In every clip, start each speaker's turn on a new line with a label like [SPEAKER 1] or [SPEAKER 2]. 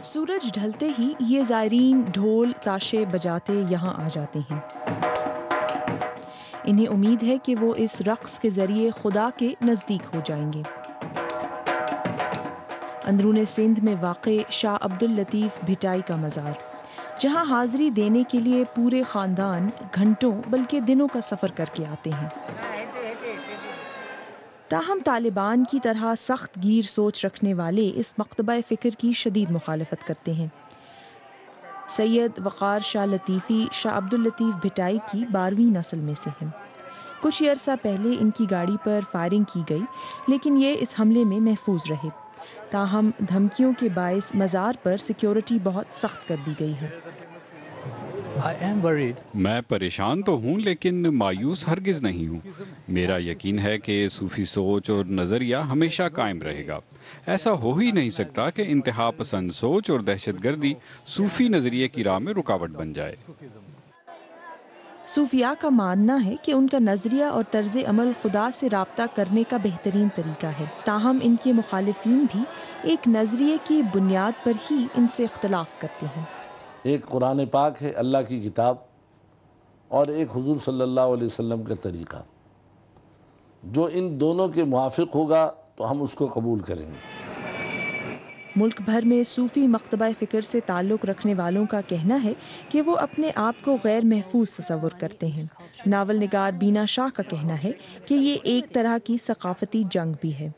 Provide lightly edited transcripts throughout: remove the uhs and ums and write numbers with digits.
[SPEAKER 1] سورج ڈھلتے ہی یہ زائرین ڈھول تاشے بجاتے یہاں آ جاتے ہیں۔ انہیں امید ہے کہ وہ اس رقص کے ذریعے خدا کے نزدیک ہو جائیں گے۔ اندرون سندھ میں واقع شاہ عبداللطیف بھٹائی کا مزار، جہاں حاضری دینے کے لیے پورے خاندان گھنٹوں بلکہ دنوں کا سفر کر کے آتے ہیں۔ تاہم طالبان کی طرح سخت گیر سوچ رکھنے والے اس مکتبہ فکر کی شدید مخالفت کرتے ہیں۔ سید وقار شاہ لطیفی شاہ عبداللطیف بھٹائی کی 12ویں نسل میں سے ہیں۔ کچھ ہی عرصہ پہلے ان کی گاڑی پر فائرنگ کی گئی، لیکن یہ اس حملے میں محفوظ رہے۔ تاہم دھمکیوں کے باعث مزار پر سیکیورٹی بہت سخت کر دی گئی ہے۔
[SPEAKER 2] میں پریشان تو ہوں لیکن مایوس ہرگز نہیں ہوں۔ میرا یقین ہے کہ صوفی سوچ اور نظریہ ہمیشہ قائم رہے گا۔ ایسا ہو ہی نہیں سکتا کہ انتہا پسند سوچ اور دہشت گردی صوفی نظریے کی راہ میں رکاوٹ بن جائے۔
[SPEAKER 1] صوفیاء کا ماننا ہے کہ ان کا نظریہ اور طرز عمل خدا سے رابطہ کرنے کا بہترین طریقہ ہے، تاہم ان کے مخالفین بھی ایک نظریے کی بنیاد پر ہی ان سے اختلاف کرتے ہیں۔
[SPEAKER 3] ایک قرآن پاک ہے، اللہ کی کتاب، اور ایک حضور صلی اللہ علیہ وسلم کا طریقہ۔ جو ان دونوں کے موافق ہوگا تو ہم اس کو قبول کریں گے۔
[SPEAKER 1] ملک بھر میں صوفی مکتبہ فکر سے تعلق رکھنے والوں کا کہنا ہے کہ وہ اپنے آپ کو غیر محفوظ تصور کرتے ہیں۔ ناول نگار بینا شاہ کا کہنا ہے کہ یہ ایک طرح کی ثقافتی جنگ بھی ہے۔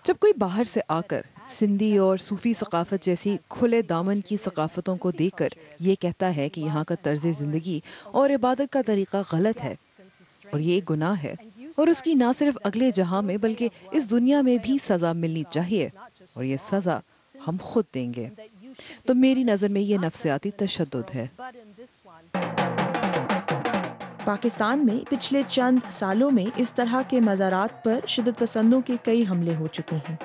[SPEAKER 4] جب کوئی باہر سے آ کر سندھی اور صوفی ثقافت جیسی کھلے دامن کی ثقافتوں کو دیکھ کر یہ کہتا ہے کہ یہاں کا طرز زندگی اور عبادت کا طریقہ غلط ہے اور یہ ایک گناہ ہے، اور اس کی نہ صرف اگلے جہاں میں بلکہ اس دنیا میں بھی سزا ملنی چاہیے، اور یہ سزا ہم خود دیں گے، تو میری نظر میں یہ نفسیاتی تشدد ہے۔
[SPEAKER 1] پاکستان میں پچھلے چند سالوں میں اس طرح کے مزارات پر شدت پسندوں کے کئی حملے ہو چکے ہیں۔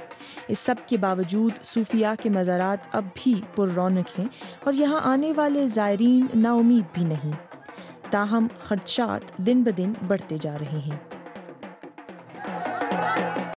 [SPEAKER 1] اس سب کے باوجود صوفیاء کے مزارات اب بھی پر رونق ہیں اور یہاں آنے والے زائرین نا امید بھی نہیں۔ تاہم خدشات دن بدن بڑھتے جا رہے ہیں۔